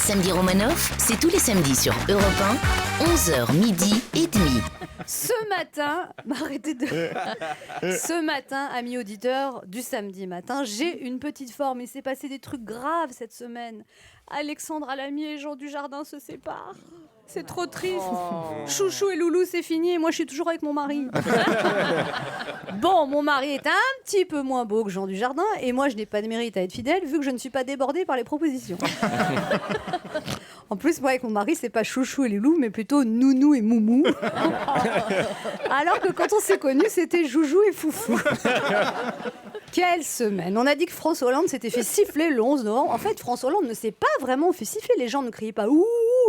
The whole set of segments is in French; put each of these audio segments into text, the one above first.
Samedi Romanoff, c'est tous les samedis sur Europe 1, 11h midi et demi. Ce matin, amis auditeurs du samedi matin, j'ai une petite forme. Il s'est passé des trucs graves cette semaine. Alexandre Alamy et Jean Dujardin se séparent. C'est trop triste. Chouchou et Loulou, c'est fini et moi je suis toujours avec mon mari. Bon, mon mari est un petit peu moins beau que Jean Dujardin et moi je n'ai pas de mérite à être fidèle vu que je ne suis pas débordée par les propositions. En plus, moi avec mon mari, c'est pas Chouchou et Loulou mais plutôt Nounou et Moumou. Alors que quand on s'est connus, c'était Joujou et Foufou. Quelle semaine! On a dit que François Hollande s'était fait siffler le 11 novembre. En fait, François Hollande ne s'est pas vraiment fait siffler. Les gens ne criaient pas « Ouh »,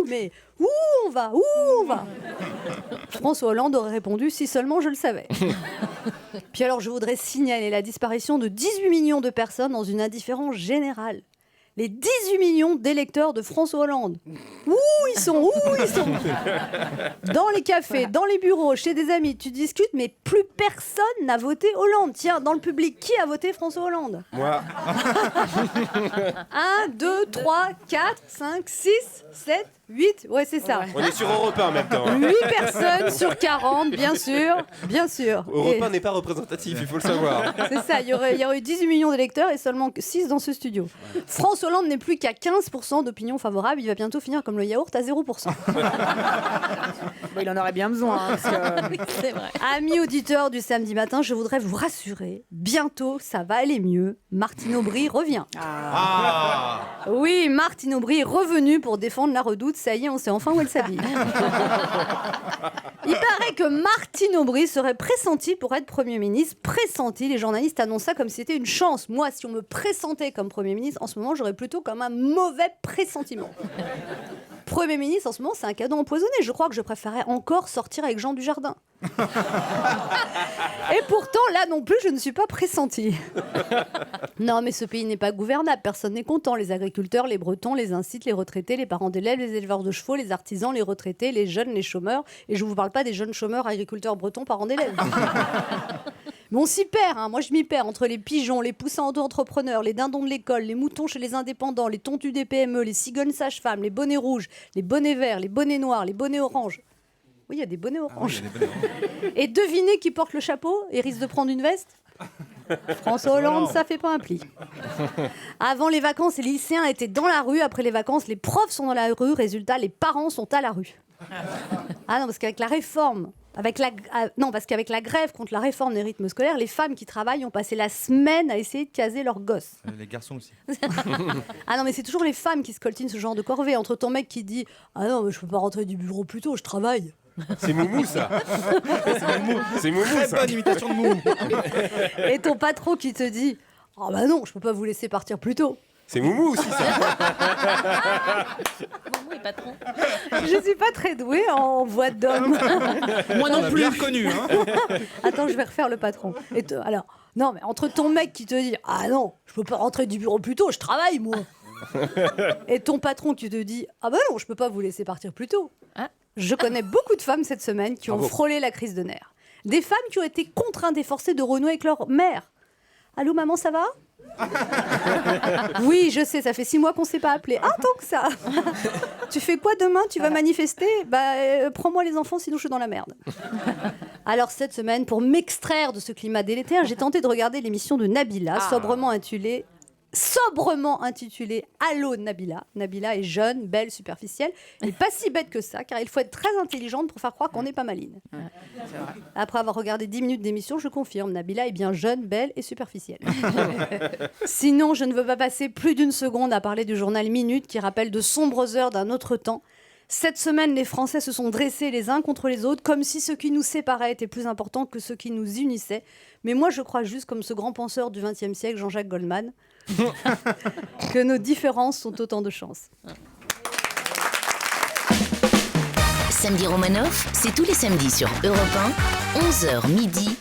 mais « Où on va? Où on va ?» François Hollande aurait répondu « Si seulement je le savais ». Puis alors, je voudrais signaler la disparition de 18 millions de personnes dans une indifférence générale. Les 18 millions d'électeurs de François Hollande. Où ils sont? Dans les cafés, dans les bureaux, chez des amis, tu discutes, mais plus personne n'a voté Hollande. Tiens, dans le public, qui a voté François Hollande? Moi. 1, 2, 3, 4, 5, 6, 7, 8. Ouais, c'est ça. On est sur Europe 1 en même temps. 8 personnes sur 40, bien sûr. Europe 1 n'est pas représentatif, il faut le savoir. C'est ça, il y aurait eu 18 millions d'électeurs et seulement 6 dans ce studio. François Hollande n'est plus qu'à 15% d'opinion favorable, il va bientôt finir comme le yaourt à 0%. Il en aurait bien besoin. Parce que... Oui, c'est vrai. Amis auditeurs du samedi matin, je voudrais vous rassurer, bientôt ça va aller mieux. Martine Aubry revient. Oui, Martine Aubry est revenue pour défendre la Redoute, ça y est, on sait enfin où elle s'habille. Il paraît que Martine Aubry serait pressentie pour être Premier ministre. Pressentie, les journalistes annoncent ça comme si c'était une chance. Moi, si on me pressentait comme Premier ministre, en ce moment, j'aurais plutôt comme un mauvais pressentiment. Premier ministre, en ce moment, c'est un cadeau empoisonné. Je crois que je préférerais encore sortir avec Jean Dujardin. Et pourtant, là non plus, je ne suis pas pressentie. Non, mais ce pays n'est pas gouvernable. Personne n'est content. Les agriculteurs, les Bretons, les incites, les retraités, les parents d'élèves, les éleveurs de chevaux, les artisans, les retraités, les jeunes, les chômeurs. Et je ne vous parle pas des jeunes chômeurs, agriculteurs, bretons, parents d'élèves. Mais on s'y perd, hein. Moi je m'y perds entre les pigeons, les poussins auto-entrepreneurs, les dindons de l'école, les moutons chez les indépendants, les tontus des PME, les cigognes sages-femmes, les bonnets rouges, les bonnets verts, les bonnets noirs, les bonnets oranges. Oui, il y a des bonnets oranges. Et devinez qui porte le chapeau et risque de prendre une veste? François Hollande, ça fait pas un pli. Avant les vacances, les lycéens étaient dans la rue. Après les vacances, les profs sont dans la rue. Résultat, les parents sont à la rue. Ah non, parce qu'avec la réforme... parce qu'avec la grève contre la réforme des rythmes scolaires, les femmes qui travaillent ont passé la semaine à essayer de caser leurs gosses. Les garçons aussi. Ah non, mais c'est toujours les femmes qui se coltinent ce genre de corvée. Entre ton mec qui dit « Ah non, mais je peux pas rentrer du bureau plus tôt, je travaille ». C'est Moumou, ça. C'est Moumou, Très ça. bonne imitation de Moumou. Et ton patron qui te dit « Ah bah non, je peux pas vous laisser partir plus tôt ». C'est Moumou aussi, ça. Moumou et patron. Je suis pas très douée en voix d'homme. Moi On non l'a plus. bien reconnu, hein. Attends, je vais refaire le patron. Alors, non, mais entre ton mec qui te dit « Ah non, je peux pas rentrer du bureau plus tôt, je travaille, moi ». Et ton patron qui te dit « Ah bah non, je peux pas vous laisser partir plus tôt Ah. ». Je connais beaucoup de femmes cette semaine qui ont frôlé la crise de nerfs. Des femmes qui ont été contraintes et forcées de renouer avec leur mère. Allô, maman, ça va? Oui, je sais, ça fait 6 mois qu'on s'est pas appelé. Ah, tant que ça. Tu fais quoi demain? Tu vas manifester? Prends-moi les enfants, sinon je suis dans la merde. Alors cette semaine, pour m'extraire de ce climat délétère, j'ai tenté de regarder l'émission de Nabila, sobrement intitulée Allô Nabila. Nabila est jeune, belle, superficielle, mais pas si bête que ça, car il faut être très intelligente pour faire croire qu'on n'est pas maline. Après avoir regardé 10 minutes d'émission, je confirme, Nabila est bien jeune, belle et superficielle. Sinon, je ne veux pas passer plus d'une seconde à parler du journal Minute qui rappelle de sombres heures d'un autre temps. Cette semaine, les Français se sont dressés les uns contre les autres, comme si ce qui nous séparait était plus important que ce qui nous unissait. Mais moi, je crois juste, comme ce grand penseur du XXe siècle, Jean-Jacques Goldman, que nos différences sont autant de chances. Samedi Romanoff, c'est tous les samedis sur Europe 1, 11h midi